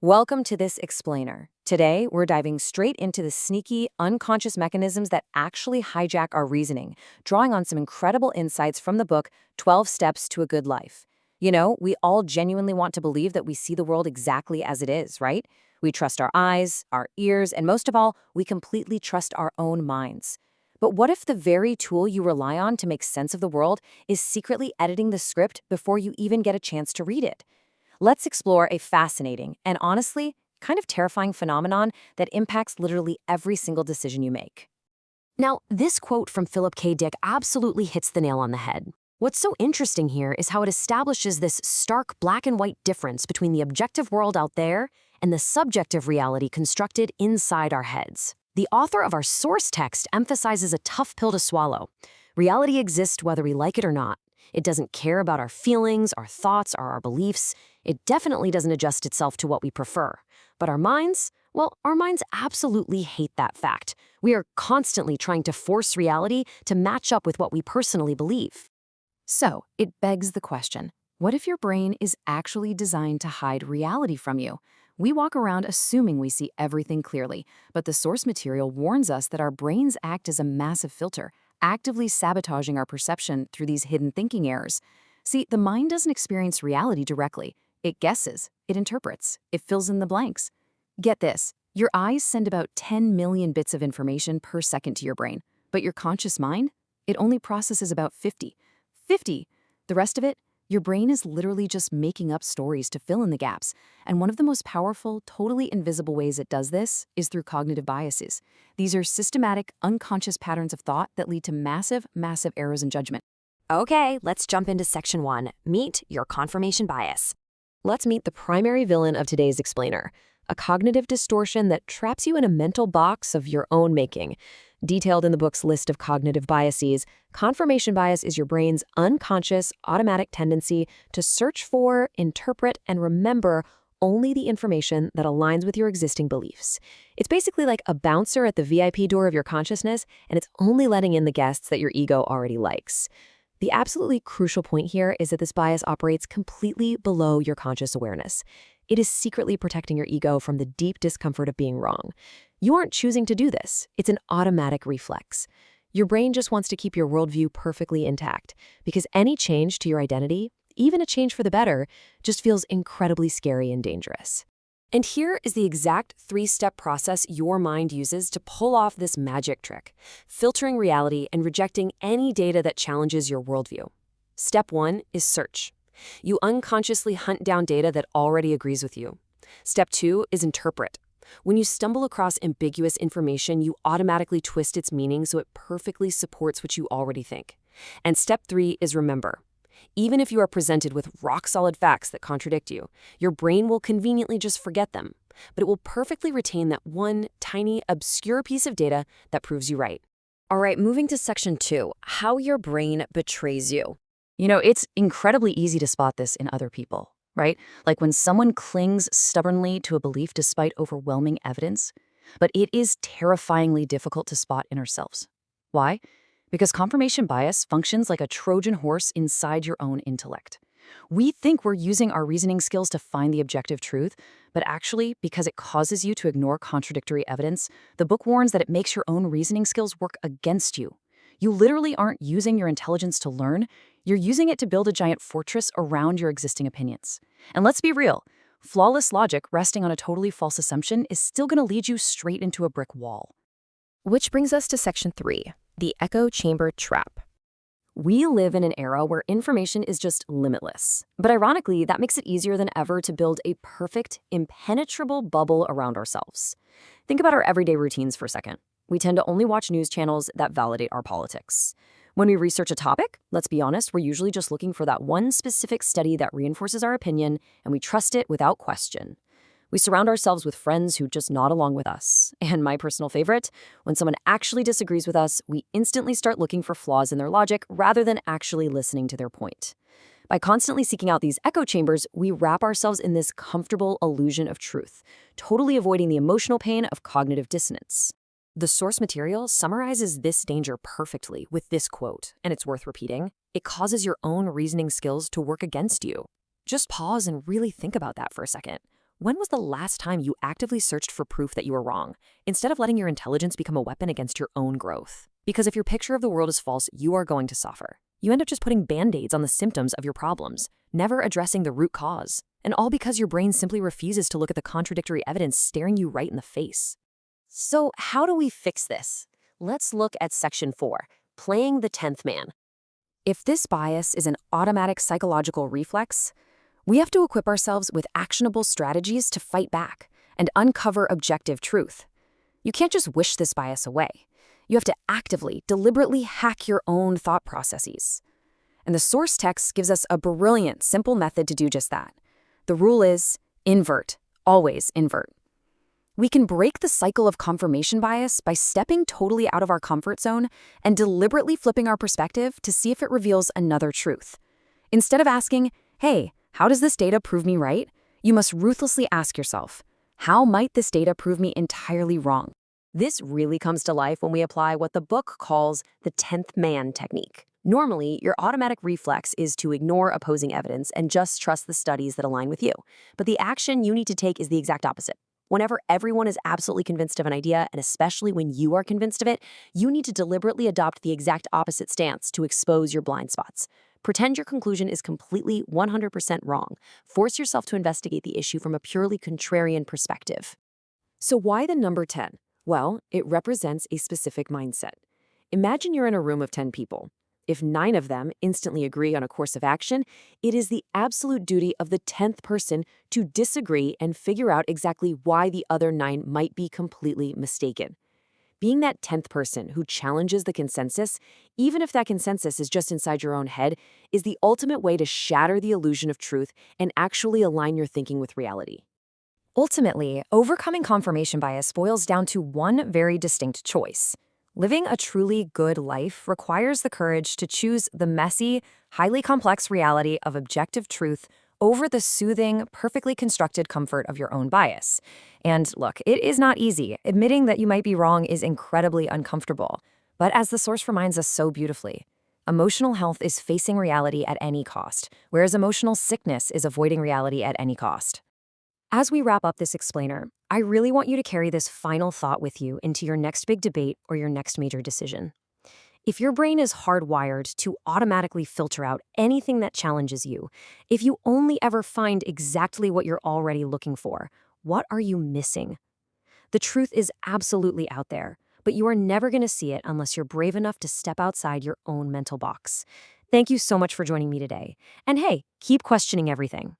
Welcome to this explainer. Today, we're diving straight into the sneaky, unconscious mechanisms that actually hijack our reasoning, drawing on some incredible insights from the book 12 Steps to a Good Life. You know, we all genuinely want to believe that we see the world exactly as it is, right? We trust our eyes, our ears, and most of all, we completely trust our own minds. But what if the very tool you rely on to make sense of the world is secretly editing the script before you even get a chance to read it? Let's explore a fascinating and honestly, kind of terrifying phenomenon that impacts literally every single decision you make. Now, this quote from Philip K. Dick absolutely hits the nail on the head. What's so interesting here is how it establishes this stark black and white difference between the objective world out there and the subjective reality constructed inside our heads. The author of our source text emphasizes a tough pill to swallow. Reality exists whether we like it or not. It doesn't care about our feelings, our thoughts, or our beliefs. It definitely doesn't adjust itself to what we prefer. But our minds? Well, our minds absolutely hate that fact. We are constantly trying to force reality to match up with what we personally believe. So, it begs the question, what if your brain is actually designed to hide reality from you? We walk around assuming we see everything clearly, but the source material warns us that our brains act as a massive filter, actively sabotaging our perception through these hidden thinking errors. See, the mind doesn't experience reality directly. It guesses, it interprets, it fills in the blanks. Get this, your eyes send about 10 million bits of information per second to your brain, but your conscious mind, it only processes about 50. 50. The rest of it, your brain is literally just making up stories to fill in the gaps. And one of the most powerful, totally invisible ways it does this is through cognitive biases. These are systematic, unconscious patterns of thought that lead to massive errors in judgment. Okay, let's jump into section 1. Meet your confirmation bias. Let's meet the primary villain of today's explainer, a cognitive distortion that traps you in a mental box of your own making. Detailed in the book's list of cognitive biases, confirmation bias is your brain's unconscious, automatic tendency to search for, interpret, and remember only the information that aligns with your existing beliefs. It's basically like a bouncer at the VIP door of your consciousness, and it's only letting in the guests that your ego already likes. The absolutely crucial point here is that this bias operates completely below your conscious awareness. It is secretly protecting your ego from the deep discomfort of being wrong. You aren't choosing to do this. It's an automatic reflex. Your brain just wants to keep your worldview perfectly intact because any change to your identity, even a change for the better, just feels incredibly scary and dangerous. And here is the exact 3-step process your mind uses to pull off this magic trick, filtering reality and rejecting any data that challenges your worldview. Step 1 is search. You unconsciously hunt down data that already agrees with you. Step 2 is interpret. When you stumble across ambiguous information, you automatically twist its meaning so it perfectly supports what you already think. And step 3 is remember. Even if you are presented with rock-solid facts that contradict you, your brain will conveniently just forget them. But it will perfectly retain that one tiny, obscure piece of data that proves you right. All right, moving to section 2, how your brain betrays you. You know, it's incredibly easy to spot this in other people, right? Like when someone clings stubbornly to a belief despite overwhelming evidence, but it is terrifyingly difficult to spot in ourselves. Why? Because confirmation bias functions like a Trojan horse inside your own intellect. We think we're using our reasoning skills to find the objective truth, but actually, because it causes you to ignore contradictory evidence, the book warns that it makes your own reasoning skills work against you. You literally aren't using your intelligence to learn, you're using it to build a giant fortress around your existing opinions. And let's be real, flawless logic resting on a totally false assumption is still going to lead you straight into a brick wall. Which brings us to section 3, the echo chamber trap. We live in an era where information is just limitless. But ironically, that makes it easier than ever to build a perfect, impenetrable bubble around ourselves. Think about our everyday routines for a second. We tend to only watch news channels that validate our politics. When we research a topic, let's be honest, we're usually just looking for that one specific study that reinforces our opinion, and we trust it without question. We surround ourselves with friends who just nod along with us. And my personal favorite, when someone actually disagrees with us, we instantly start looking for flaws in their logic rather than actually listening to their point. By constantly seeking out these echo chambers, we wrap ourselves in this comfortable illusion of truth, totally avoiding the emotional pain of cognitive dissonance. The source material summarizes this danger perfectly with this quote, and it's worth repeating. It causes your own reasoning skills to work against you. Just pause and really think about that for a second. When was the last time you actively searched for proof that you were wrong, instead of letting your intelligence become a weapon against your own growth? Because if your picture of the world is false, you are going to suffer. You end up just putting band-aids on the symptoms of your problems, never addressing the root cause. And all because your brain simply refuses to look at the contradictory evidence staring you right in the face. So how do we fix this? Let's look at Section 4, Playing the 10th Man. If this bias is an automatic psychological reflex, we have to equip ourselves with actionable strategies to fight back and uncover objective truth. You can't just wish this bias away. You have to actively, deliberately hack your own thought processes. And the source text gives us a brilliant, simple method to do just that. The rule is invert, always invert. We can break the cycle of confirmation bias by stepping totally out of our comfort zone and deliberately flipping our perspective to see if it reveals another truth. Instead of asking, hey, how does this data prove me right? You must ruthlessly ask yourself, how might this data prove me entirely wrong? This really comes to life when we apply what the book calls the 10th man technique. Normally, your automatic reflex is to ignore opposing evidence and just trust the studies that align with you. But the action you need to take is the exact opposite. Whenever everyone is absolutely convinced of an idea, and especially when you are convinced of it, you need to deliberately adopt the exact opposite stance to expose your blind spots. Pretend your conclusion is completely 100% wrong. Force yourself to investigate the issue from a purely contrarian perspective. So why the number 10? Well, it represents a specific mindset. Imagine you're in a room of 10 people. If 9 of them instantly agree on a course of action, it is the absolute duty of the 10th person to disagree and figure out exactly why the other 9 might be completely mistaken. Being that 10th person who challenges the consensus, even if that consensus is just inside your own head, is the ultimate way to shatter the illusion of truth and actually align your thinking with reality. Ultimately, overcoming confirmation bias boils down to one very distinct choice. Living a truly good life requires the courage to choose the messy, highly complex reality of objective truth over the soothing, perfectly constructed comfort of your own bias. And look, it is not easy. Admitting that you might be wrong is incredibly uncomfortable. But as the source reminds us so beautifully, emotional health is facing reality at any cost, whereas emotional sickness is avoiding reality at any cost. As we wrap up this explainer, I really want you to carry this final thought with you into your next big debate or your next major decision. If your brain is hardwired to automatically filter out anything that challenges you, if you only ever find exactly what you're already looking for, what are you missing? The truth is absolutely out there, but you are never going to see it unless you're brave enough to step outside your own mental box. Thank you so much for joining me today. And hey, keep questioning everything.